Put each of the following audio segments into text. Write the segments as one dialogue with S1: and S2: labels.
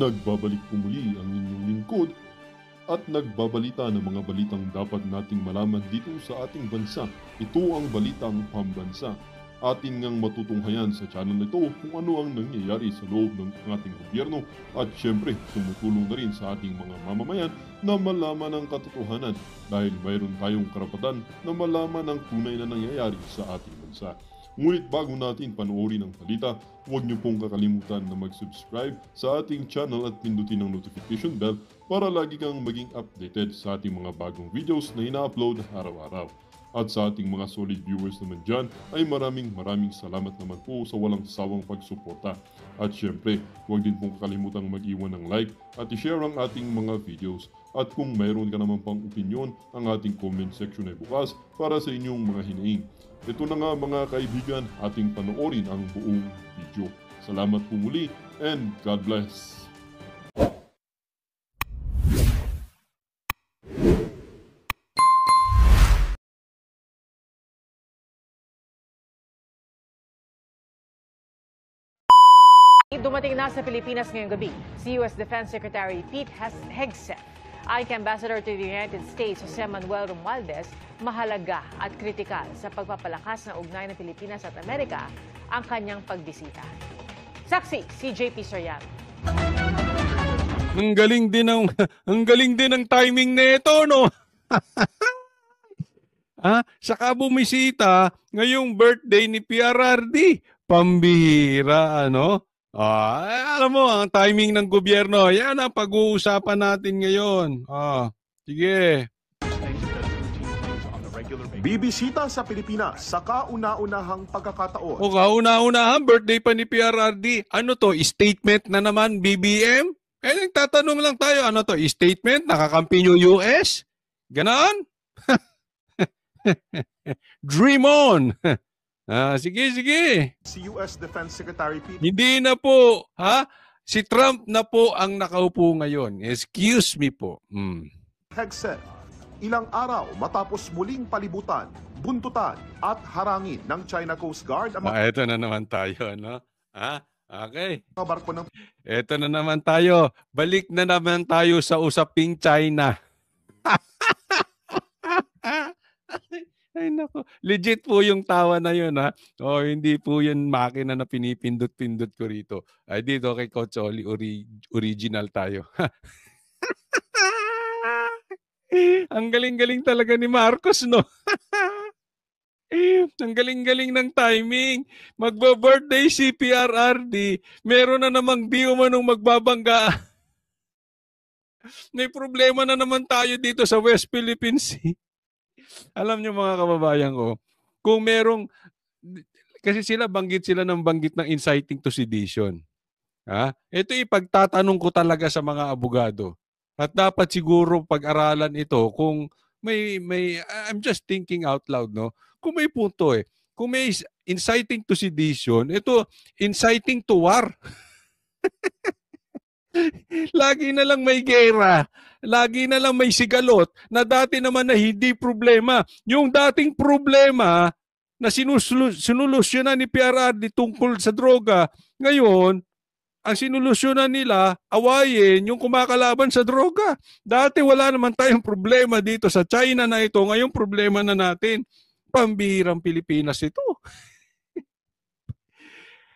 S1: Nagbabalik po muli ang inyong lingkod at nagbabalita ng mga balitang dapat nating malaman dito sa ating bansa. Ito ang Balitang Pambansa. Atin ngang matutunghayan sa channel na ito kung ano ang nangyayari sa loob ng ating gobyerno at syempre tumutulong na rin sa ating mga mamamayan na malaman ang katotohanan dahil mayroon tayong karapatan na malaman ang tunay na nangyayari sa ating bansa. Ngunit bago natin panoorin ang balita, huwag niyo pong kakalimutan na mag-subscribe sa ating channel at pindutin ang notification bell para lagi kang maging updated sa ating mga bagong videos na ina-upload araw-araw. At sa ating mga solid viewers naman dyan ay maraming salamat naman po sa walang sawang pagsuporta. At syempre, huwag din pong kakalimutan mag-iwan ng like at i-share ang ating mga videos. At kung mayroon ka naman pang opinion, ang ating comment section ay bukas para sa inyong mga hinaing. Ito na nga mga kaibigan, ating panoorin ang buong video. Salamat po muli and God bless!
S2: Dumating na sa Pilipinas ngayong gabi si U.S. Defense Secretary Pete Hegseth. Ayon kay Ambassador to the United States, Jose Manuel Romualdez, mahalaga at kritikal sa pagpapalakas ng ugnayan ng Pilipinas at Amerika ang kanyang pagbisita. Saksi, si JP Soriano.
S3: Ang galing din ng timing nito, no? Saka bumisita ngayong birthday ni PRRD. Pambihira, ano? Alam mo, ang timing ng gobyerno, yan ang pag-uusapan natin ngayon. Sige.
S4: Bibisita sa Pilipinas sa kauna-unahang pagkakataon.
S3: Kauna-unahan, birthday pa ni PRRD. Ano to, statement na naman, BBM? Nagtatanong lang tayo, ano to, statement? Nakakampi nyo US? Ganon? Dream on! Sige.
S4: Si U.S. Defense Secretary Pete.
S3: Hindi na po, Si Trump na po ang nakaupo ngayon. Excuse me po.
S4: Hegseth, ilang araw matapos muling palibutan, buntutan at harangin ng China Coast Guard ang
S3: Ito na naman tayo, no? Okay.
S4: mga barko ng
S3: Ito na naman tayo. Balik na naman tayo sa usaping China. Ay nako, legit po yung tawa na yun, ha? Hindi po yun makina na pinipindot-pindot ko rito. Ay dito kay Coach Oli, original tayo. Ang galing-galing talaga ni Marcos, no? Ang galing-galing ng timing. Magba-birthday si PRRD, meron na namang di umanong magbabangga. May problema na naman tayo dito sa West Philippine Sea. Alam niyo mga kababayan ko, kung merong, kasi banggit sila ng inciting to sedition. Ito ipagtatanong ko talaga sa mga abogado. At dapat siguro pag-aralan ito kung I'm just thinking out loud, no? Kung may punto kung may inciting to sedition, ito inciting to war. Lagi na lang may gera. Lagi na lang may sigalot na dati naman na hindi problema. Yung dating problema na sinulusyonan ni PRRD tungkol sa droga, ngayon, ang sinulusyonan nila, awayin yung kumakalaban sa droga. Dati wala naman tayong problema dito sa China na ito. Ngayon problema na natin. Pambihirang Pilipinas ito.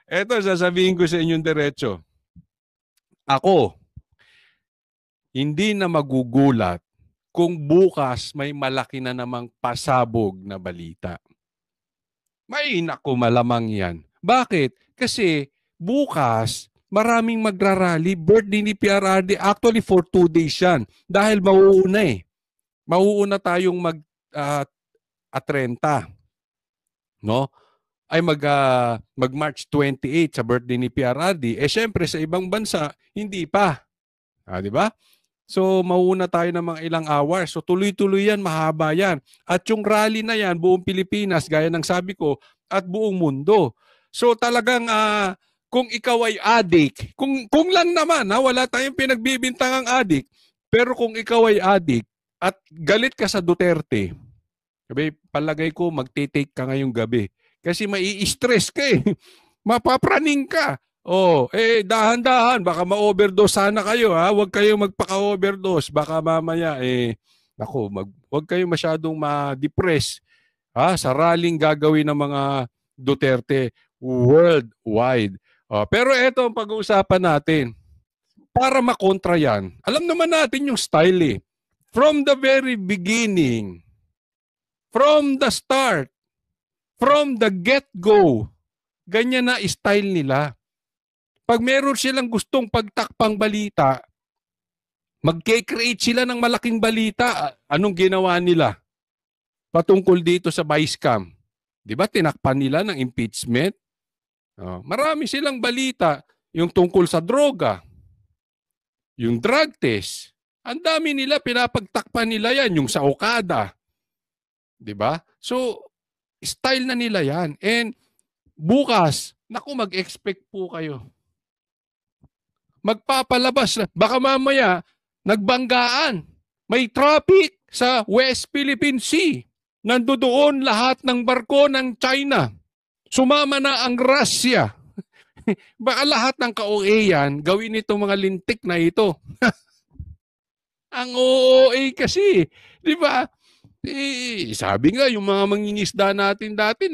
S3: Eto, sasabihin ko sa inyong diretso. Ako, hindi na magugulat kung bukas may malaki na namang pasabog na balita. May naku, malamang yan. Bakit? Kasi bukas, maraming magrarally. Birthday ni PRRD, actually for 2 days yan. Dahil mauuna Mauuna tayong mag-30. No? Ay mag-March 28 sa birthday ni PRRD. Syempre sa ibang bansa, hindi pa. Di ba? So, mauuna tayo ng mga ilang hours. So, tuloy-tuloy yan, mahaba yan. At yung rally na yan, buong Pilipinas, gaya ng sabi ko, at buong mundo. So, talagang kung ikaw ay addict, kung lang naman, wala tayong pinagbibintangang addict, pero kung ikaw ay addict at galit ka sa Duterte, palagay ko magte-take ka ngayong gabi. Kasi mai-stress ka Mapapraning ka. Oh, dahan-dahan, baka ma-overdose sana kayo ha. Huwag kayong magpaka-overdose, baka mamaya naku, huwag kayong masyadong ma-depress ha sa rallying gagawin ng mga Duterte worldwide. Pero eto ang pag-uusapan natin. Para makontra yan, alam naman natin yung style eh. From the very beginning, from the start, from the get-go, ganyan na style nila. Pag meron silang gustong pagtakpang balita, mag-create sila ng malaking balita. Anong ginawa nila? Patungkol dito sa vice cam. Di ba tinakpan nila ng impeachment? Marami silang balita. Yung tungkol sa droga, yung drug test. Ang dami nila, pinapagtakpan nila yan. Yung sa Okada. Di ba? So, style na nila yan. And bukas, naku, mag-expect po kayo. Magpapalabas na. Baka mamaya, nagbanggaan. May traffic sa West Philippine Sea. Nandoon lahat ng barko ng China. Sumama na ang Russia. Baka lahat ng ka-OA yan, gawin itong mga lintik na ito. Ang OA kasi, di ba? Sabi nga, yung mga mangingisda natin dati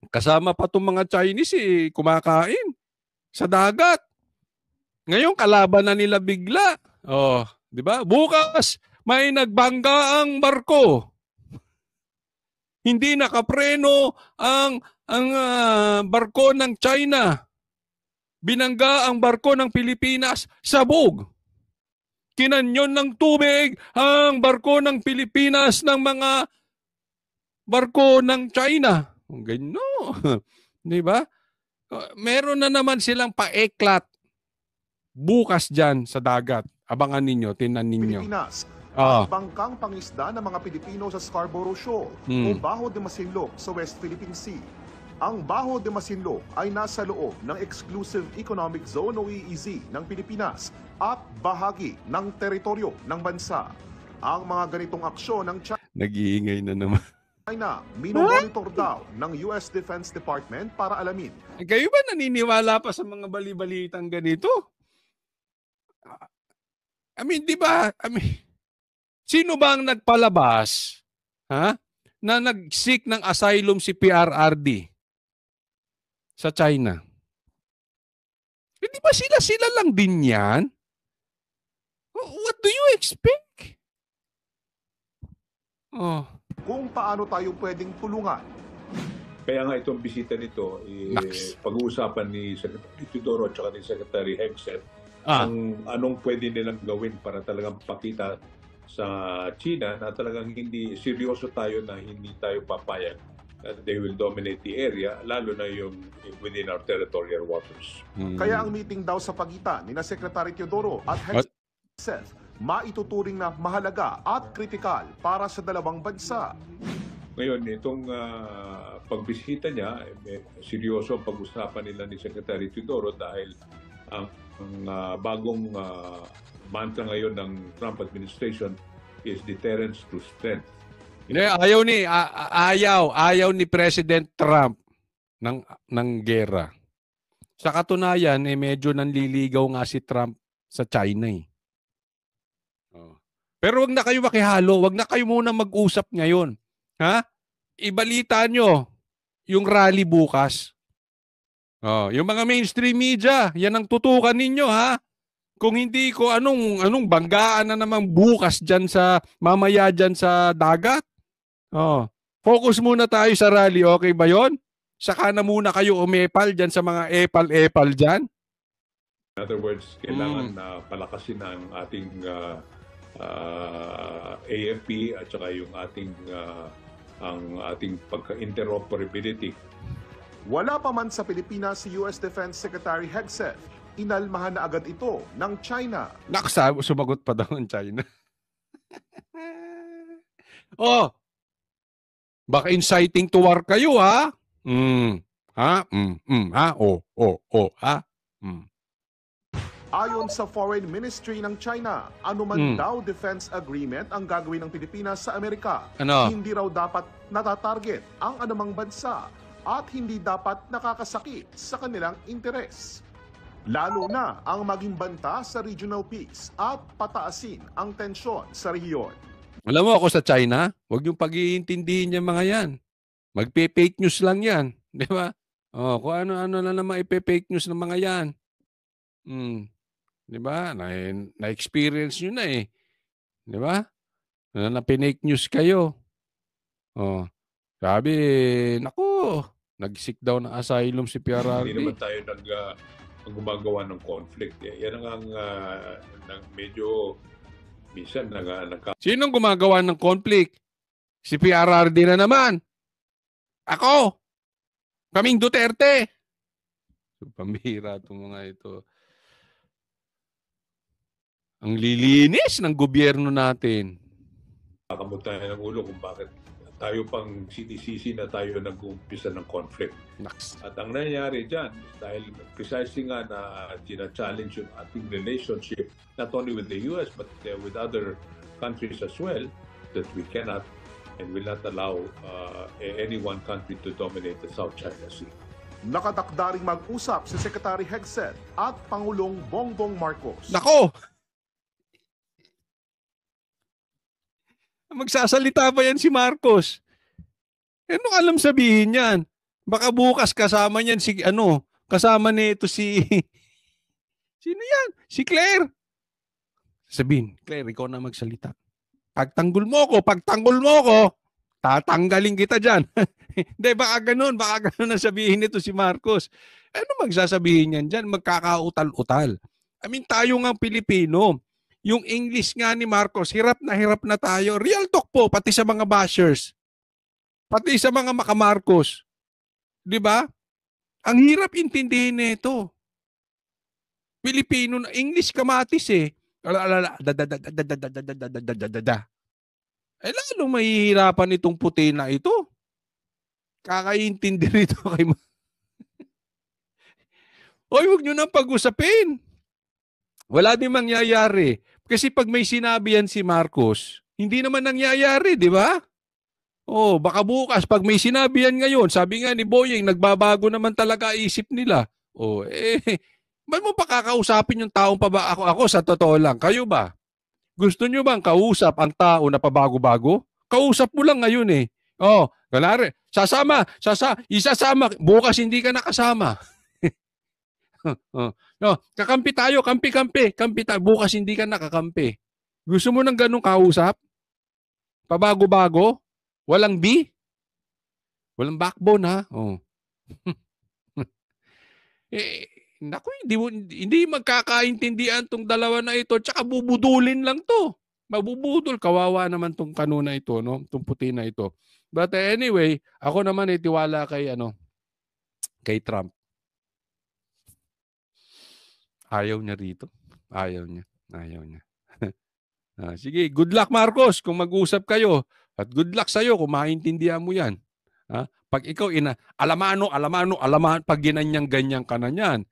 S3: kasama pa itong mga Chinese kumakain sa dagat. Ngayon, kalaban na nila bigla. Di ba? Bukas, may nagbangga ang barko. Hindi nakapreno ang barko ng China. Binangga ang barko ng Pilipinas, sabog. Kinanyon ng tubig ang barko ng Pilipinas ng mga barko ng China. Ganyan, no? Di ba? Meron na naman silang paeklat bukas dyan sa dagat. Abangan ninyo, tinan ninyo.
S4: Pilipinas at bangkang pangisda ng mga Pilipino sa Scarborough Shoal o Bajo de Masinloc sa West Philippine Sea. Ang Bajo de Masinloc ay nasa loob ng Exclusive Economic Zone o EEZ ng Pilipinas at bahagi ng teritoryo ng bansa. Ang mga ganitong aksyon ng
S3: Nag-iingay na naman.
S4: China, minomonitor daw ng US Defense Department para alamin.
S3: Kayo ba naniniwala pa sa mga bali-balitang ganito? Di ba? Sino ba ang nagpalabas na nag-seek ng asylum si PRRD sa China? Di ba sila lang din yan? What do you expect?
S4: Kung paano tayo pwedeng tulungan.
S5: Kaya nga itong bisita nito, pag-uusapan ni Secretary Teodoro at ni Secretary Hegseth anong pwede nilang gawin para talagang pakita sa China na talagang hindi seryoso tayo na hindi tayo papayag that they will dominate the area, lalo na yung within our territorial waters.
S4: Kaya ang meeting daw sa pagitan ni Secretary Teodoro at Hegseth maituturing na mahalaga at kritikal para sa dalawang bansa.
S5: Ngayon, itong pagbisita niya, seryoso ang pag-usapan nila ni Secretary Teodoro dahil ang bagong mantra ngayon ng Trump administration is deterrence to strength.
S3: Ayaw ni President Trump ng gera. Sa katunayan, medyo nanliligaw nga si Trump sa China. Pero wag na kayo makihalo, wag na kayo muna mag-usap ngayon. Ibalita nyo yung rally bukas. Yung mga mainstream media, yan ang tutukan ninyo Kung hindi ko anong banggaan na naman bukas diyan sa mamaya diyan sa dagat. Focus muna tayo sa rally, okay ba 'yon? Saka na muna kayo umepal diyan sa mga epal diyan.
S5: In other words, kailangan na palakasin ang ating AFP at saka yung ating pagka-interoperability.
S4: Wala pa man sa Pilipinas si US Defense Secretary Hegseth, inalmahan na agad ito ng China.
S3: Sumagot pa daw ng China. Baka inciting to war kayo
S4: Ayon sa Foreign Ministry ng China, anuman daw defense agreement ang gagawin ng Pilipinas sa Amerika, hindi raw dapat natatarget ang anumang bansa. at hindi dapat nakakasakit sa kanilang interes. Lalo na ang maging banta sa regional peace at pataasin ang tensyon sa rehiyon.
S3: Alam mo ako sa China, huwag yung pag-iintindihin yung mga yan. Magpe-fake news lang yan. Di ba? Oh, kung ano-ano na naman ipe-fake news ng mga yan. Di ba? Na-experience nyo na eh. Di ba? Na pinake news kayo. Oh. Sabi, naku, nag-seek daw ng asylum si PRRD.
S5: Hindi naman tayo gumagawa ng conflict. Yan ang medyo minsan
S3: Sinong gumagawa ng conflict? Si PRRD na naman. Ako. Kaming Duterte. Pambihira itong mga ito. Ang lilinis ng gobyerno natin.
S5: Kakamot tayo ng ulo kung bakit tayo pang sinisisi na tayo nag-uumpisa ng conflict. At ang nangyayari dyan, dahil precisely nga na tina-challenge yung ating relationship not only with the US but with other countries as well, that we cannot and will not allow any one country to dominate the South China Sea.
S4: Nakatakda ring mag-usap si Secretary Hegseth at Pangulong Bongbong Marcos.
S3: Nako! Magsasalita pa yan si Marcos. Ano alam sabihin yan? Baka bukas kasama niyan kasama nito si sino yan? Si Claire. Sabihin, Claire, ikaw na magsalita. Pagtanggol mo ko, tatanggalin kita dyan. Hindi, baka ganun na sabihin nito si Marcos. Ano magsasabihin yan dyan? Magkakautal-utal. I mean, tayo nga Pilipino, yung English nga ni Marcos, hirap na tayo. Real talk po, pati sa mga bashers. Pati sa mga makamarcos. Di ba? Ang hirap intindihin nito. Pilipino na English kamatis eh. Lalo mahihirapan itong puti na ito. Kakaintindi nito kay Hoy, huwag nyo nang pag-usapin. Wala din mangyayari. Kasi pag may sinabi yan si Marcos, hindi naman nangyayari, di ba? Oh, baka bukas, pag may sinabi yan ngayon, sabi nga ni Boyeng, nagbabago naman talaga isip nila. Oh, ba't mo pa kakausapin yung taong ako sa totoo lang? Kayo ba? Gusto nyo bang kausap ang tao na pabago-bago? Kausap mo lang ngayon eh. Oh, ganari, isasama, bukas hindi ka nakasama. No, kakampi tayo, kampi tayo. Bukas hindi ka nakakampi. Gusto mo ng ganung kausap? Pabago-bago? Walang B? Walang backbone ha? Oh. Naku, hindi magkakaintindihan tong dalawa na ito, tsaka bubudulin lang to. Mabubudol, kawawa naman tong kanuna ito, no? Tong puti na ito. But anyway, ako naman tiwala kay Trump. Ayaw niya rito. Ayaw niya. Sige, good luck Marcos kung mag-usap kayo. At good luck sa'yo kung maintindihan mo yan. Pag ikaw alamano, pag ganyan ka na yan,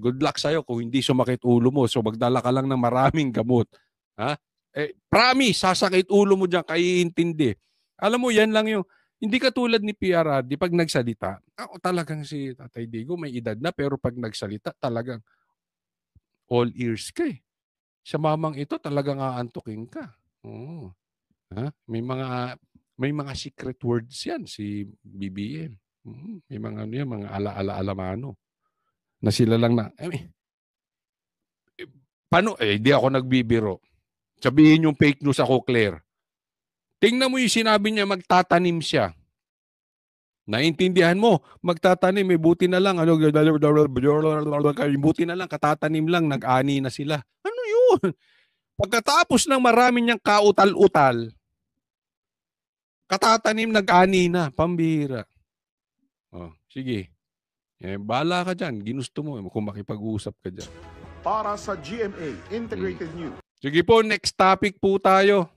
S3: good luck sa'yo kung hindi sumakit ulo mo. So magdala ka lang ng maraming gamot. Promise, sasakit ulo mo dyan, kaiintindi. Alam mo, yan lang yung, hindi katulad ni PRRD, pag nagsalita, ako talagang si Tatay Digo, may edad na, pero pag nagsalita, talagang all ears ka eh. Sa mamang ito, talagang aantukin ka. Oo. May mga secret words yan, si BBM. May mga mga alamano. Na sila lang na, paano? Hindi ako nagbibiro. Sabihin yung fake news ako, Claire. Tingnan mo yung sinabi niya, magtatanim siya. Naintindihan mo, magtatanim, buti na lang, buti na lang, katatanim lang, nag-ani na sila. Ano yun? Pagkatapos ng marami niyang kautal-utal, katatanim, nag-ani na, pambihira. Oh, sige. Bahala ka dyan, ginusto mo kung makipag-usap ka dyan.
S4: Para sa GMA Integrated News.
S3: Sige po, next topic po tayo.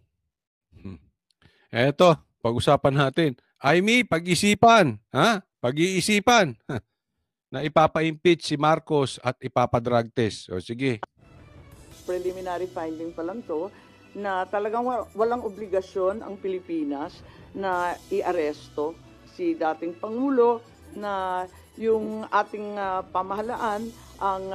S3: Eto, pag-usapan natin. Pag-isipan. Pag-iisipan. Na ipapa-impeach si Marcos at ipapa-drug test. O sige.
S6: Preliminary finding pa lang to na talagang walang obligasyon ang Pilipinas na i-aresto si dating Pangulo na yung ating pamahalaan ang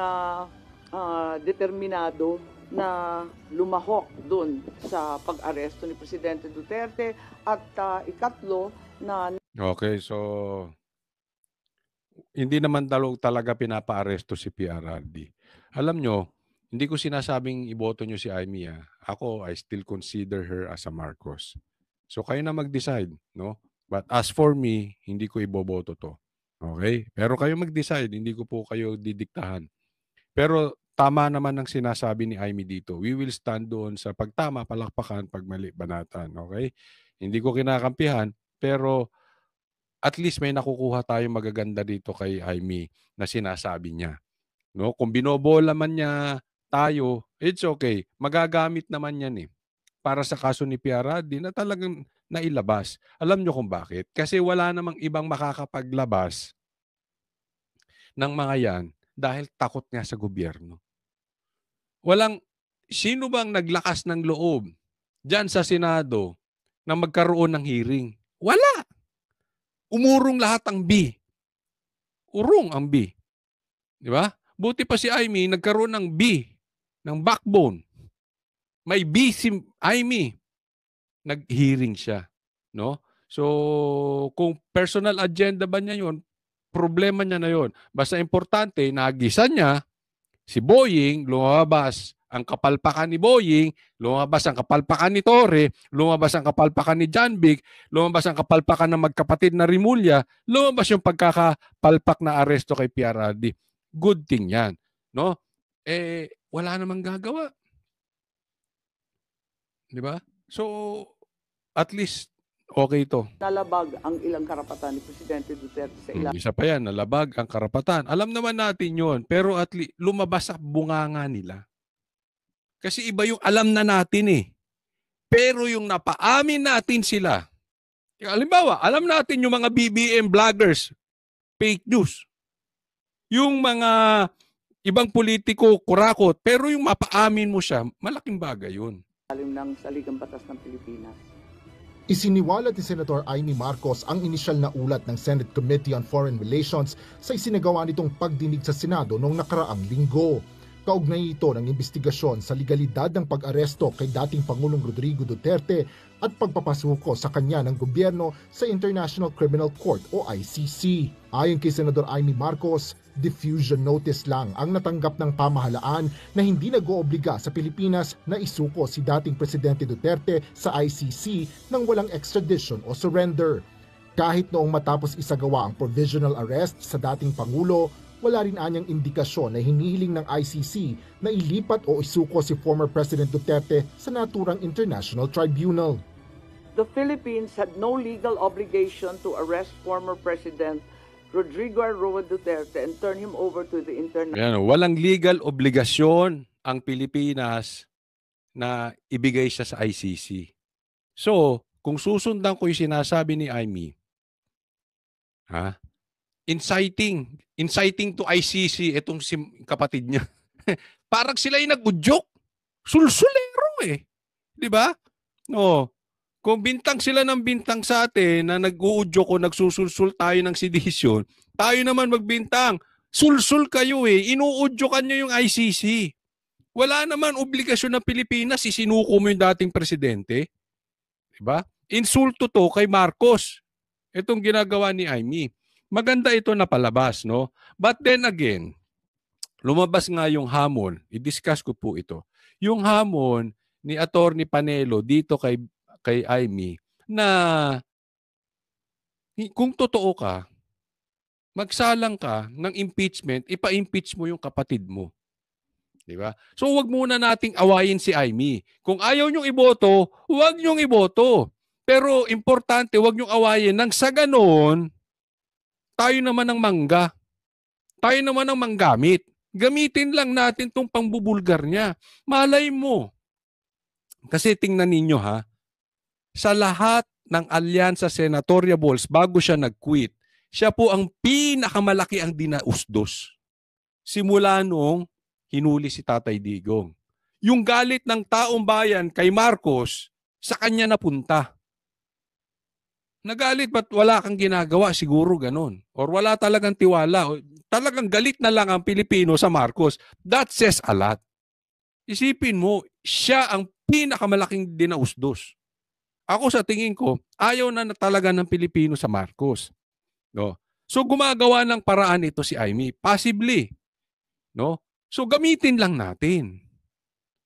S6: determinado na lumahok doon sa pag-aresto ni Presidente Duterte at ikatlo na...
S3: Okay, so hindi naman talaga pinapa-aresto si PRRD. Alam nyo, hindi ko sinasabing iboto nyo si Amy. Ako, I still consider her as a Marcos. So kayo na mag-decide, no? But as for me, hindi ko iboboto to. Okay? Pero kayo mag-decide, hindi ko po kayo didiktahan. Pero tama naman ang sinasabi ni Amy dito. We will stand doon sa pagtama, palakpakan, pagmali, banatan. Okay? Hindi ko kinakampihan, pero at least may nakukuha tayong magaganda dito kay Amy na sinasabi niya. No? Kung binobola man niya tayo, it's okay. Magagamit naman yan para sa kaso ni PRRD na talagang nailabas. Alam nyo kung bakit? Kasi wala namang ibang makakapaglabas ng mga yan dahil takot nga sa gobyerno. Sino bang naglakas ng loob dyan sa Senado na magkaroon ng hearing? Wala. Umurong lahat ang B. Urong ang B. Di ba? Buti pa si Amy nagkaroon ng B, ng backbone. May B si Amy. Nag-hearing siya. No? So, kung personal agenda ba niya yun, problema niya na yun. Basta importante, nagisan niya, si Boying, lumabas ang kapalpakan ni Boying, lumabas ang kapalpakan ni Torre, lumabas ang kapalpakan ni John Vic, lumabas ang kapalpakan ng magkapatid na Rimulya, lumabas yung pagkakapalpak na aresto kay PRRD. Good thing yan. No? Wala namang gagawa. Di ba? So, at least, okay ito.
S6: Nalabag ang ilang karapatan ni Presidente Duterte sa ilang...
S3: Isa pa yan, nalabag ang karapatan. Alam naman natin yon, pero at least lumabas sa bunganga nila. Kasi iba yung alam na natin Pero yung napaamin natin sila. Halimbawa, alam natin yung mga BBM vloggers, fake news. Yung mga ibang politiko, kurakot, pero yung mapaamin mo siya, malaking bagay yun.
S6: Alim ng Saligang Batas ng Pilipinas.
S7: Isiniwalat ni Senator Amy Marcos ang inisyal na ulat ng Senate Committee on Foreign Relations sa isinagawa nitong pagdinig sa Senado noong nakaraang linggo. Kaugnay ito ng investigasyon sa legalidad ng pag-aresto kay dating Pangulong Rodrigo Duterte at pagpapasuko sa kanya ng gobyerno sa International Criminal Court o ICC. Ayon kay Senador Amy Marcos, diffusion notice lang ang natanggap ng pamahalaan na hindi nag-oobliga sa Pilipinas na isuko si dating Presidente Duterte sa ICC nang walang extradition o surrender. Kahit noong matapos isagawa ang provisional arrest sa dating Pangulo, wala rin anyang indikasyon na hinihiling ng ICC na ilipat o isuko si former President Duterte sa naturang international tribunal.
S6: The Philippines had no legal obligation to arrest former President Rodrigo Roa Duterte and turn him over to the international...
S3: Walang legal obligasyon ang Pilipinas na ibigay siya sa ICC. So, kung susundan ko yung sinasabi ni Amy, inciting to ICC itong si kapatid niya. Parang sila yung nag-udyok. Sulsulero Di ba? No. Kung bintang sila ng bintang sa atin na nag-uudyok o nagsusulsul tayo ng sedisyon, tayo naman magbintang. Sulsul kayo Inuudyokan nyo yung ICC. Wala naman obligasyon ng Pilipinas, isinuko mo yung dating presidente. Di ba? Insulto to kay Marcos. Itong ginagawa ni Amy. Maganda ito na palabas, no? But then again, lumabas nga yung hamon, i-discuss ko po ito. Yung hamon ni Attorney Panelo dito kay Amy na kung totoo ka, magsalang ka ng impeachment, ipa-impeach mo yung kapatid mo. Di ba? So wag muna nating awayin si Amy. Kung ayaw nyong iboto, wag nyong iboto. Pero importante, wag nyong awayin nang sa ganoon, tayo naman ang mangga. Tayo naman ang manggamit. Gamitin lang natin itong pangbubulgar niya. Malay mo. Kasi tingnan ninyo sa lahat ng alyansa senatoriables bago siya nag-quit, siya po ang pinakamalaki ang dinausdos. Simula noong hinuli si Tatay Digong. Yung galit ng taong bayan kay Marcos, sa kanya napunta. Nagalit ba't wala kang ginagawa? Siguro ganun. Or wala talagang tiwala. O talagang galit na lang ang Pilipino sa Marcos. That says a lot. Isipin mo, siya ang pinakamalaking dinausdos. Ako sa tingin ko, ayaw na talaga ng Pilipino sa Marcos. No? So gumagawa ng paraan ito si Amy. Possibly. No? So gamitin lang natin.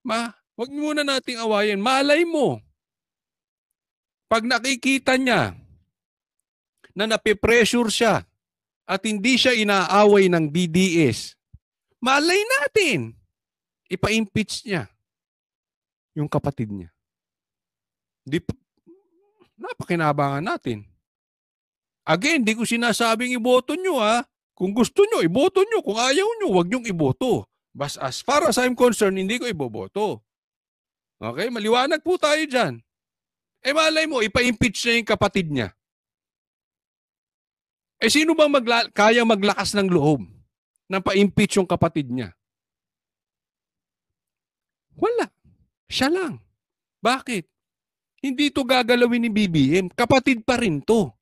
S3: Wag muna nating awayin. Malay mo. Pag nakikita niya na napipressure siya at hindi siya inaaway ng DDS, malay natin, ipa-impeach niya yung kapatid niya. Napakinabangan natin. Again, di ko sinasabing iboto nyo ha. Kung gusto nyo, iboto nyo. Kung ayaw nyo, wag nyong iboto. But as far as I'm concerned, hindi ko iboboto. Okay? Maliwanag po tayo dyan. Malay mo, ipa-impeach niya yung kapatid niya. Sino bang kaya maglakas ng loob na pa-impeach yung kapatid niya? Wala. Siya lang. Bakit? Hindi ito gagalawin ni BBM. Kapatid pa rin to.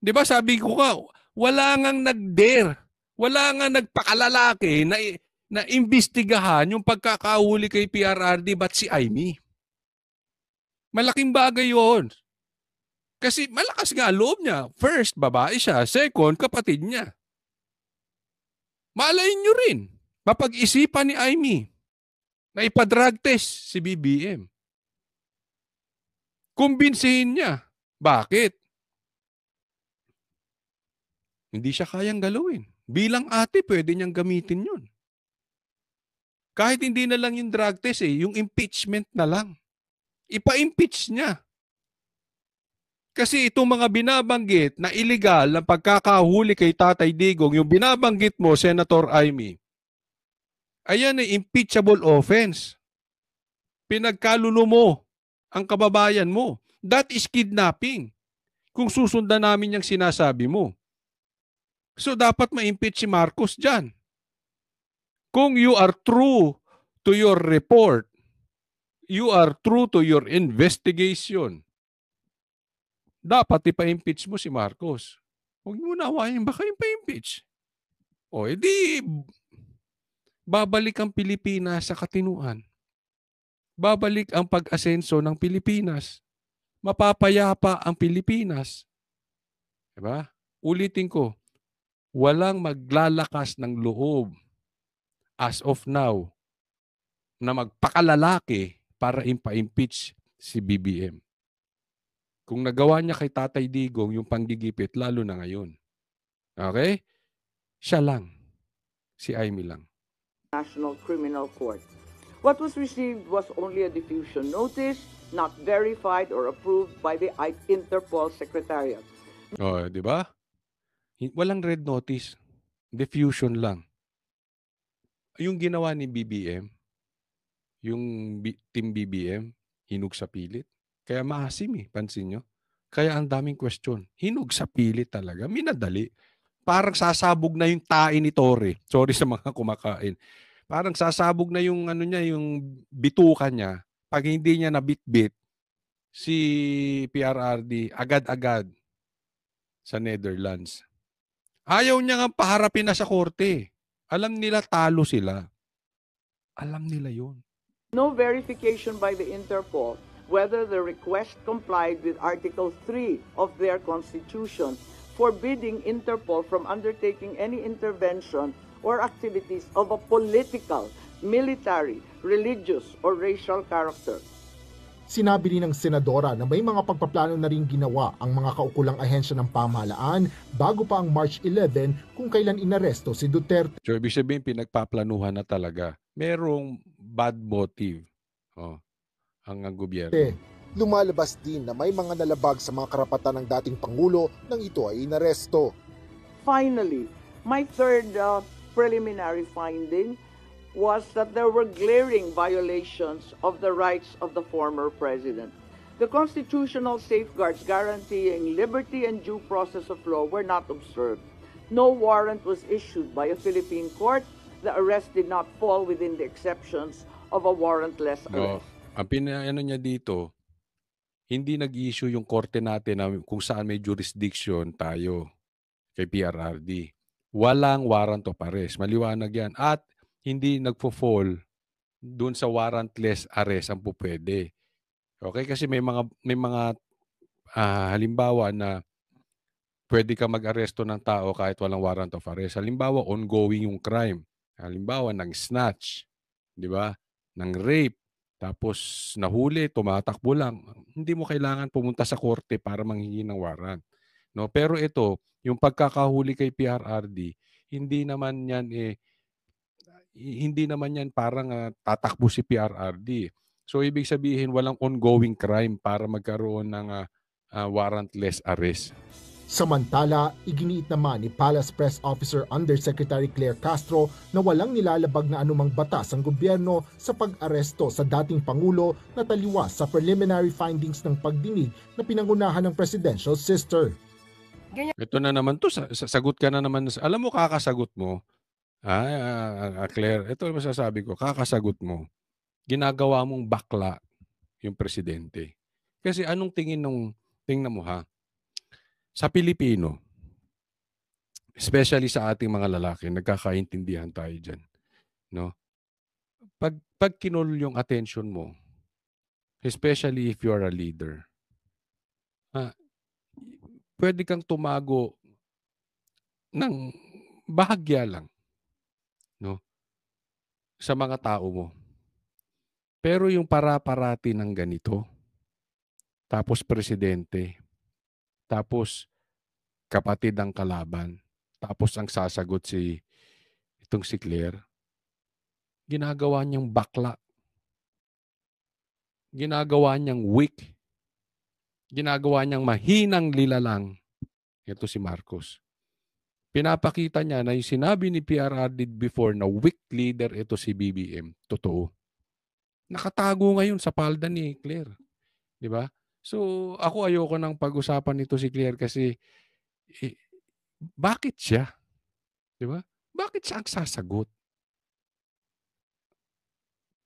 S3: Di ba sabi ko nga, wala ngang nag-dare, wala ngang nagpakalalaki na imbestigahan yung pagkakahuli kay PRRD ba't si Amy? Malaking bagay yun. Kasi malakas nga loob niya. First, babae siya. Second, kapatid niya. Malayin nyo rin. Mapag-isipan ni Amy na ipadrag test si BBM. Kumbinsihin niya. Bakit? Hindi siya kayang galawin. Bilang ate, pwede niyang gamitin yun. Kahit hindi na lang yung drug test yung impeachment na lang. Ipa-impeach niya. Kasi itong mga binabanggit na illegal na pagkakahuli kay Tatay Digong, yung binabanggit mo, Senator Amy, ayan ay impeachable offense. Pinagkalulo mo ang kababayan mo. That is kidnapping. Kung susundan namin yung sinasabi mo. So dapat ma-impeach si Marcos dyan. Kung you are true to your report, you are true to your investigation, dapat ipa-impeach mo si Marcos. Huwag mo na awayin, baka ipa-impeach. O edi, babalik ang Pilipinas sa katinuan. Babalik ang pag-asenso ng Pilipinas. Mapapayapa ang Pilipinas. Diba? Ulitin ko, walang maglalakas ng loob as of now na magpakalalaki para impa-impeach si BBM. Kung nagawa niya kay Tatay Digong yung panggigipit, lalo na ngayon. Okay? Siya lang. Si Amy lang.
S6: National Criminal Court. What was received was only a diffusion notice, not verified or approved by the Interpol Secretariat.
S3: Oh, di ba? Walang red notice. Diffusion lang. Yung ginawa ni BBM, yung team BBM, hinug sa pilit. Kaya maasim pansin nyo. Kaya ang daming question. Hinug sa pilit talaga. Minadali. Parang sasabog na yung tae ni Torre. Sorry sa mga kumakain. Parang sasabog na yung yung bitukan niya. Pag hindi niya nabitbit si PRRD agad-agad sa Netherlands. Ayaw niya nga paharapin na sa korte. Alam nila talo sila. Alam nila yun.
S6: No verification by the Interpol whether the request complied with Article 3 of their Constitution, forbidding Interpol from undertaking any intervention or activities of a political, military, religious, or racial character.
S7: Sinabi din ng senadora na may mga pagpaplano na rin ginawa ang mga kaukulang ahensya ng pamahalaan bago pa ang March 11 kung kailan inaresto si Duterte.
S3: So, ibig sabihin, pinagpaplanuhan na talaga. Merong bad motive ang gobyerno.
S7: Lumalabas din na may mga nalabag sa mga karapatan ng dating Pangulo nang ito ay inaresto.
S6: Finally, my third preliminary finding was that there were glaring violations of the rights of the former president. The constitutional safeguards guaranteeing liberty and due process of law were not observed. No warrant was issued by a Philippine court. The arrest did not fall within the exceptions of a warrantless arrest.
S3: Ang pinano niya dito, hindi nag-issue yung korte natin na kung saan may jurisdiction tayo kay PRRD. Walang warrant of arrest. Maliwanag yan. At hindi nagfo-fall doon sa warrantless arrest ang pupwede. Okay? Kasi may mga halimbawa na pwede ka mag-aresto ng tao kahit walang warrant of arrest. Halimbawa, ongoing yung crime. Halimbawa, ng snatch. Di ba? Ng rape. Tapos nahuli, tumatakbo lang. Hindi mo kailangan pumunta sa korte para manghingi ng warrant. No? Pero ito, yung pagkakahuli kay PRRD, hindi naman yan parang tatakbo si PRRD. So ibig sabihin walang ongoing crime para magkaroon ng warrantless arrest.
S7: Samantala, iginiit naman ni Palace Press Officer Undersecretary Claire Castro na walang nilalabag na anumang batas ang gobyerno sa pag-aresto sa dating Pangulo na taliwas sa preliminary findings ng pagdinig na pinangunahan ng presidential sister.
S3: Ito na naman to, sagot ka na naman. Alam mo, kakasagot mo, Claire, ito ang masasabi ko, kakasagot mo, ginagawa mong bakla yung presidente. Kasi anong tingnan mo ha, sa Pilipino, especially sa ating mga lalaki, nagkakaintindihan tayo dyan. No? Pag kinol yung attention mo, especially if you're a leader, pwede kang tumago ng bahagya lang, no? Sa mga tao mo. Pero yung para-parati ng ganito, tapos presidente, tapos kapatid ang kalaban, tapos ang sasagot itong si Claire, ginagawa niyang bakla. Ginagawa niyang weak. Ginagawa niyang mahinang lilalang. Ito si Marcos. Pinapakita niya na yung sinabi ni PRRD before na weak leader ito si BBM. Totoo. Nakatago ngayon sa palda ni Claire. Di ba? So, ako ayoko nang pag-usapan nito si Claire kasi bakit siya? Di ba? Bakit siya ang sasagot?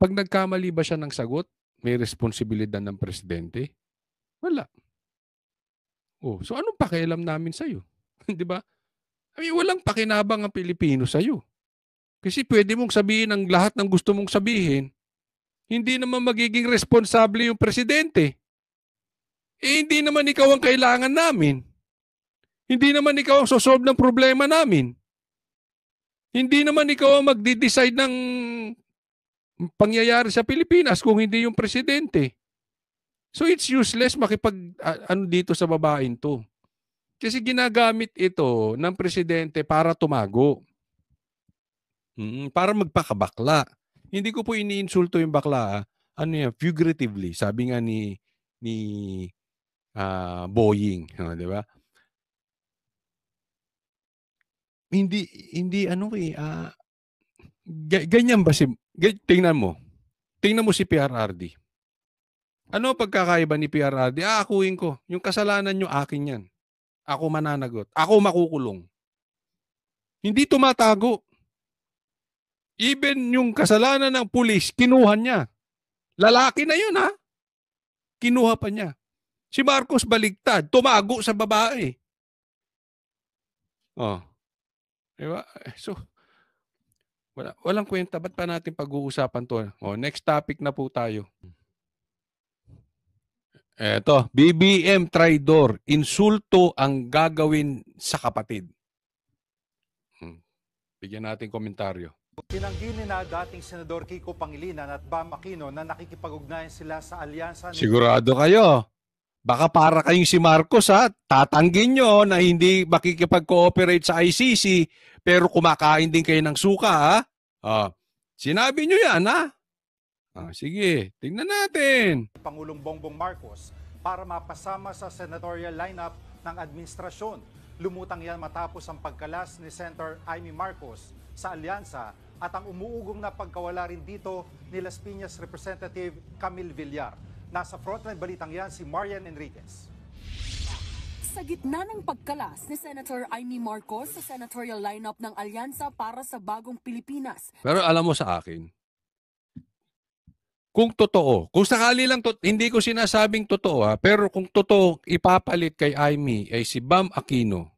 S3: Pag nagkamali ba siya ng sagot, may responsibilidad ng presidente? Wala. Oh, so anong pakialam namin sa'yo? Di ba? I mean, walang pakinabang ang Pilipino sa'yo. Kasi pwede mong sabihin ang lahat ng gusto mong sabihin, hindi naman magiging responsable yung presidente. Hindi naman ikaw ang kailangan namin. Hindi naman ikaw ang sosolve ng problema namin. Hindi naman ikaw ang magdi-decide ng pangyayari sa Pilipinas kung hindi yung presidente. So it's useless dito sa babaeng to. Kasi ginagamit ito ng presidente para tumago. Para magpakabakla. Hindi ko po iniinsulto yung bakla. Ano yan? Figuratively. Sabi nga ni Boying. Di ba? Hindi ganyan ba tingnan mo si PRRD. Ano pagkakaiba ni PRRD? Akuin ko. Yung kasalanan nyo, akin yan. Ako mananagot. Ako makukulong. Hindi tumatago. Even yung kasalanan ng pulis, kinuha niya. Lalaki na yun, ha? Kinuha pa niya. Si Marcos baligtad. Tumago sa babae. Oh. Diba? So, walang kwenta. Ba't pa natin pag-uusapan to? Oh, next topic na po tayo. Eto, BBM traidor. Insulto ang gagawin sa kapatid. Bigyan natin komentaryo.
S8: Tinanggi ni na dating Senador Kiko Pangilinan at Bam Aquino na nakikipag-ugnayan sila sa alyansa.
S3: Sigurado kayo. Baka para kayong si Marcos, ha? Tatanggin nyo na hindi makikipag-cooperate sa ICC pero kumakain din kayo ng suka, ha? Sinabi nyo yan, ha? Sige, tingnan natin.
S8: Pangulong Bongbong Marcos para mapasama sa senatorial lineup ng administrasyon. Lumutang yan matapos ang pagkalas ni Senator Amy Marcos sa alyansa at ang umuugong na pagkawala rin dito ni Las Piñas Representative Camille Villar. Nasa frontline balitang yan si Marian Enriquez.
S9: Sa gitna ng pagkalas ni Senator Amy Marcos sa senatorial lineup ng alyansa para sa bagong Pilipinas.
S3: Pero alam mo sa akin, Kung totoo, kung sakali lang, hindi ko sinasabing totoo pero kung totoo, ipapalit kay Amy ay si Bam Aquino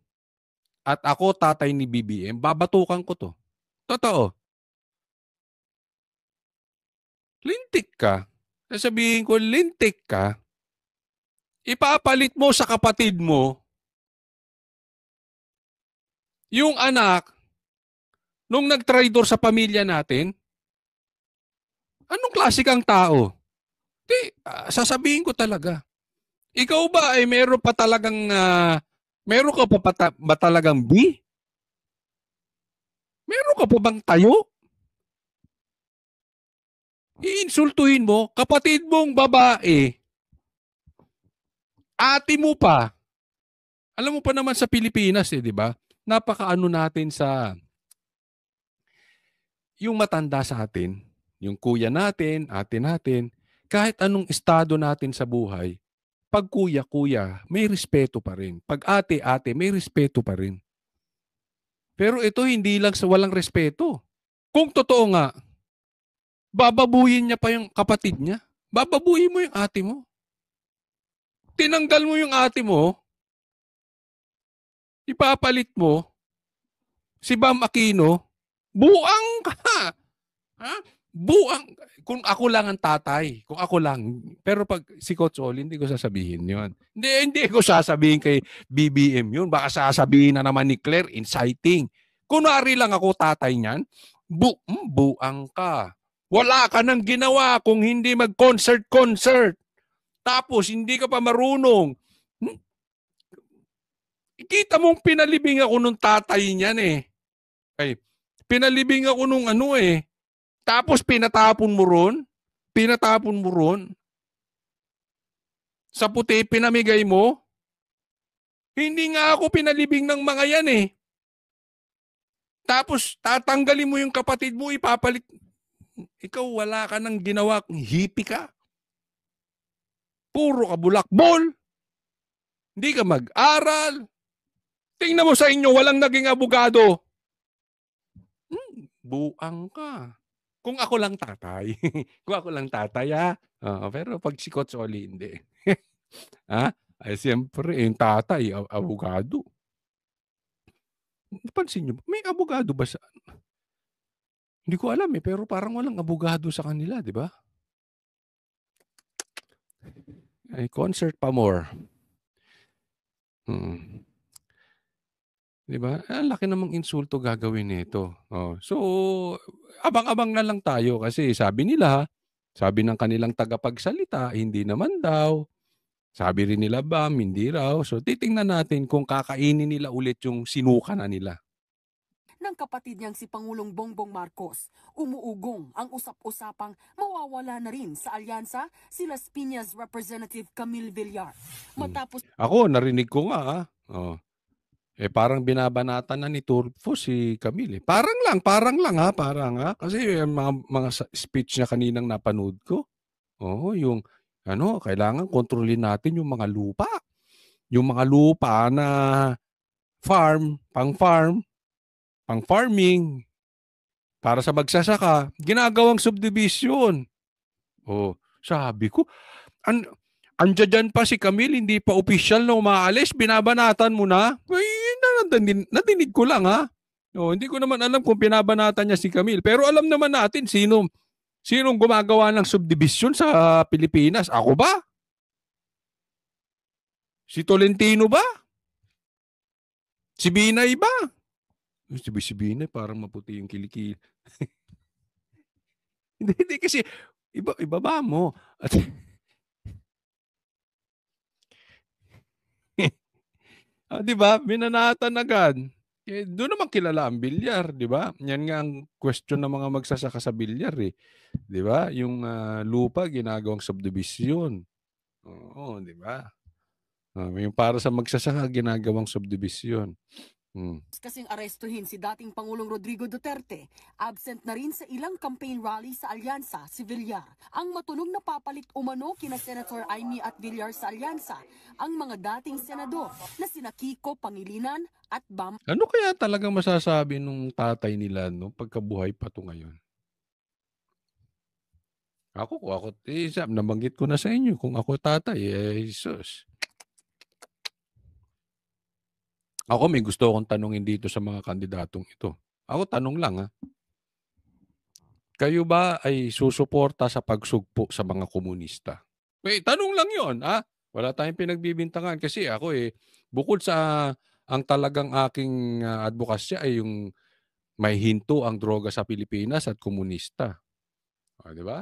S3: at ako tatay ni BBM, babatukan ko to. Totoo. Lintik ka. Sasabihin ko, lintik ka. Ipapalit mo sa kapatid mo yung anak nung nag-traidor sa pamilya natin. Anong klase kang tao? Sasabihin ko talaga. Ikaw ba ay meron pa talagang meron ka pa ba talagang B? Meron ka pa bang tayo? Iinsultuhin mo kapatid mong babae. Ate mo pa. Alam mo pa naman sa Pilipinas di ba? Napakaano natin sa yung matanda sa atin, yung kuya natin, ate natin, kahit anong estado natin sa buhay, pag kuya, may respeto pa rin. Pag ate, may respeto pa rin. Pero ito hindi lang sa walang respeto. Kung totoo nga, bababuyin niya pa yung kapatid niya. Bababuyin mo yung ate mo. Tinanggal mo yung ate mo, ipapalit mo, si Bam Aquino, buang ka. Ha? Buang. Kung ako lang ang tatay, kung ako lang. Pero pag si Coach Oli, hindi ko sasabihin yun. Hindi ko sasabihin kay BBM yun. Baka sasabihin na naman ni Claire, inciting. Kunwari lang ako tatay niyan, buang ka. Wala ka nang ginawa kung hindi mag-concert. Tapos hindi ka pa marunong. Kita mong pinalibing ako nung tatay niyan Ay, pinalibing ako nung Tapos pinatapon mo ron. Sa puti pinamigay mo. Hindi nga ako pinalibing ng mga yan Tapos tatanggalin mo yung kapatid mo, ipapalit. Ikaw wala ka nang ginawa, hippie ka. Puro ka bulakbol. Hindi ka mag-aral. Tingnan mo sa inyo, walang naging abogado. Buang ka. Kung ako lang tatay. Kung ako lang tatay, pero pag si Coach Oli, hindi. Ay, siyempre, yung tatay, abogado. Napansin nyo, may abogado ba sa... Hindi ko alam pero parang walang abogado sa kanila, di ba? Ay, concert pa more. Di ba? Ang laki namang insulto gagawin nito. So, abang-abang na lang tayo kasi sabi ng kanilang tagapagsalita, hindi naman daw. Sabi rin nila Bam, hindi raw. So, titingnan natin kung kakainin nila ulit yung sinuka na nila.
S9: Ng kapatid niyang si Pangulong Bongbong Marcos, umuugong ang usap-usapang mawawala na rin sa alyansa si Las Piñas Representative Camille Villar. Matapos...
S3: Ako, narinig ko nga. Parang binabanatan na ni Tulfo si Camille. Parang lang Kasi mga speech niya kaninang napanood ko. Yung kailangan kontrolin natin yung mga lupa. Yung mga lupa na pang-farming, para sa magsasaka, ginagawang subdivision. Sabi ko, andyan dyan pa si Camille, hindi pa official na umaalis, binabanatan mo na. Nadinig ko lang hindi ko naman alam kung binabanatan niya si Camille. Pero alam naman natin sinong gumagawa ng subdivision sa Pilipinas. Ako ba? Si Tolentino ba? Si Binay ba? Si Binay parang maputi yung kilikili. Hindi kasi ibaba mo. At di ba? Binanatan agad. Doon naman kilala ang bilyar, di ba? Yan nga ang question ng mga magsasaka sa bilyar Di ba? Yung lupa ginagawang subdivision. Oo, di ba? Yung para sa magsasaka ginagawang subdivision.
S9: Kasing arestuhin si dating Pangulong Rodrigo Duterte, absent na rin sa ilang campaign rally sa alyansa si Villar. Ang matunog na papalit umano kina Senator Amy at Villar sa alyansa, ang mga dating senador na sina Kiko Pangilinan at Bam.
S3: Ano kaya talagang masasabi nung tatay nila pagkabuhay pa to ngayon? Kung ako, nabanggit ko na sa inyo, kung ako tatay, Jesus. Ako may gusto akong tanungin dito sa mga kandidatong ito. Ako tanong lang ha. Kayo ba ay susuporta sa pagsugpo sa mga komunista? Tanong lang yon ha. Wala tayong pinagbibintangan kasi ako bukod sa ang talagang aking advokasya ay yung may hinto ang droga sa Pilipinas at komunista. Di ba?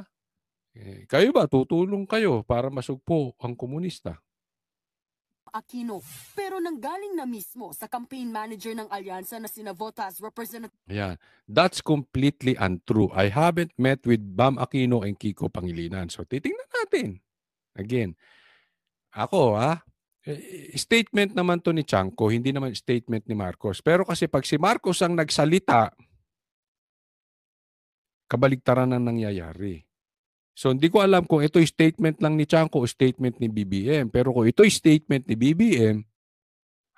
S3: Kayo ba, tutulong kayo para masugpo ang komunista?
S9: Aquino, pero nanggaling na mismo sa campaign manager ng alyansa na sina Votas Representative.
S3: Ayan. That's completely untrue. I haven't met with Bam Aquino and Kiko Pangilinan. So, titingnan natin. Again, ako statement naman to ni Chanco, hindi naman statement ni Marcos. Pero kasi pag si Marcos ang nagsalita, kabaligtaran ang nangyayari. So, hindi ko alam kung ito'y statement lang ni Chanco o statement ni BBM. Pero kung ito'y statement ni BBM,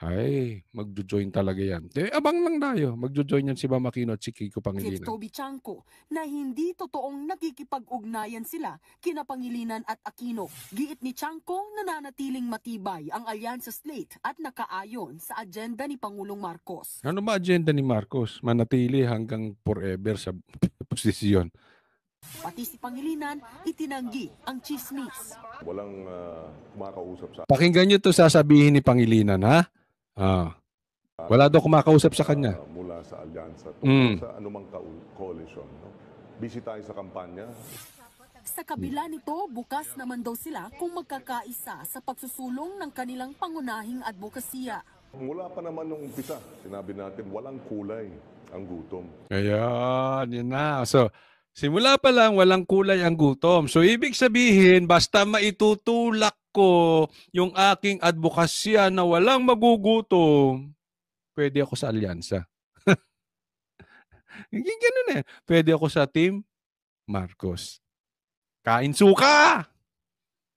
S3: ay, magjo-join talaga yan. Abang lang tayo. Magjo-join yan si Bam Aquino at si Kiko Pangilinan.
S9: Toby Chanco na hindi totoong nakikipag-ugnayan sila kina Pangilinan at Aquino. Giit ni Chanco nananatiling matibay ang alyansa slate at nakaayon sa agenda ni Pangulong Marcos.
S3: Ano ba agenda ni Marcos? Manatili hanggang forever sa posisyon.
S9: Pati si Pangilinan, itinanggi ang chismis.
S10: Walang kumakausap sa...
S3: Pakinggan nyo ito sasabihin ni Pangilinan, ha? Wala daw kumakausap sa kanya.
S10: Mula sa alyansa, tungkol sa anumang coalition. No? Busy tayo sa kampanya.
S9: Sa kabila nito, bukas naman daw sila kung magkakaisa sa pagsusulong ng kanilang pangunahing advokasya.
S10: Mula pa naman nung umpisa, sinabi natin walang kulay ang gutom.
S3: Ayan, yun na. So, simula pa lang, walang kulay ang gutom. So, ibig sabihin, basta maitutulak ko yung aking advokasya na walang magugutom, pwede ako sa alyansa. Ganun Pwede ako sa Team Marcos. Kain suka!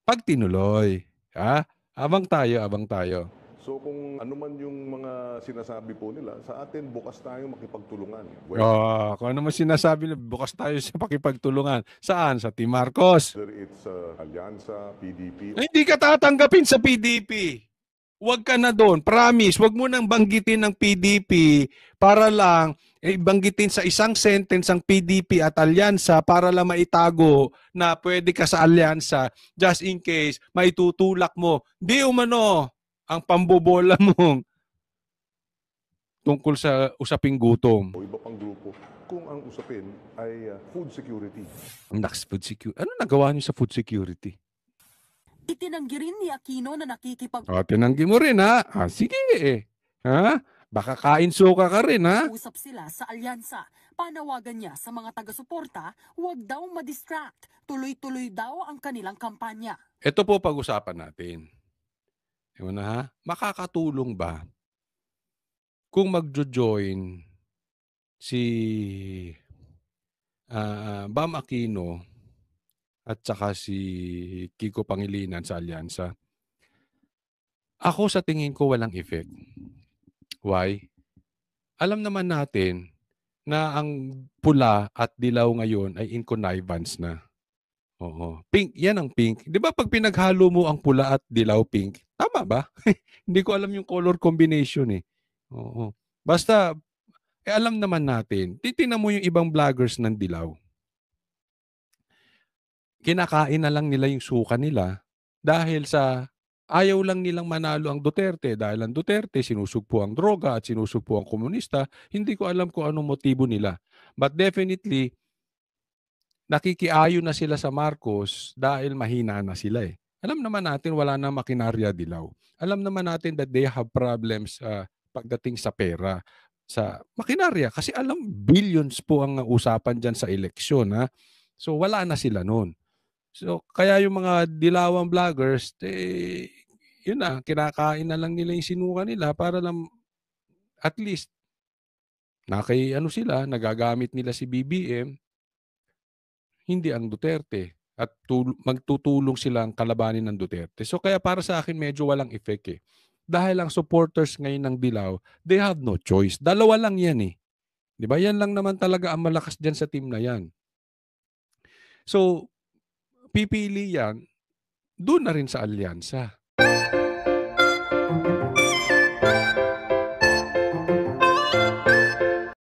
S3: Pag tinuloy. Ha? Abang tayo.
S10: So kung ano man yung mga sinasabi po nila, sa atin bukas tayo makipagtulungan.
S3: Kung ano man sinasabi nila, bukas tayo sa pakipagtulungan. Saan? Sa Team Marcos?
S10: Whether it's alyansa, PDP.
S3: Hindi ka tatanggapin sa PDP. Huwag ka na doon. Promise, huwag mo nang banggitin ng PDP para lang banggitin sa isang sentence ang PDP at alyansa para lang maitago na pwede ka sa alyansa just in case maitutulak mo. Di umano ang pambobola mo tungkol sa usaping gutom.
S10: O iba pang grupo kung ang usapin ay food security.
S3: Food security. Ano nagawa niyo sa food security?
S9: Itinanggi rin ni Aquino na
S3: tinanggi mo rin ha? Sige Ha? Baka kain suka ka rin ha?
S9: Usap sila sa alyansa. Panawagan niya sa mga taga-suporta, huwag daw ma-distract. Tuloy-tuloy daw ang kanilang kampanya.
S3: Ito po pag-usapan natin. Ewan na ha? Makakatulong ba kung magjo-join si Bam Aquino at saka si Kiko Pangilinan sa alyansa? Ako sa tingin ko walang effect. Why? Alam naman natin na ang pula at dilaw ngayon ay in connivance na. Oo. Pink, yan ang pink. Di ba pag pinaghalo mo ang pula at dilaw pink, tama ba? Hindi ko alam yung color combination Oo. Basta, alam naman natin, titingnan mo yung ibang vloggers ng dilaw. Kinakain na lang nila yung suka nila dahil sa ayaw lang nilang manalo ang Duterte. Dahil ang Duterte, sinusugpo ang droga at sinusugpo ang komunista. Hindi ko alam kung anong motibo nila. But definitely, nakikiayo na sila sa Marcos dahil mahina na sila Alam naman natin wala na makinarya dilaw. Alam naman natin that they have problems pagdating sa pera, sa makinarya. Kasi alam, billions po ang usapan dyan sa eleksyon. So wala na sila noon. So kaya yung mga dilawang vloggers, yun na, kinakain na lang nila yung sinuka nila para lang at least sila, nagagamit nila si BBM, hindi ang Duterte. At magtutulong silang kalabanin ng Duterte. So kaya para sa akin medyo walang effect Dahil ang supporters ngayon ng Dilaw, they have no choice. Dalawa lang yan Di ba? Yan lang naman talaga ang malakas dyan sa team na yan. So, pipili yan, doon na rin sa alyansa.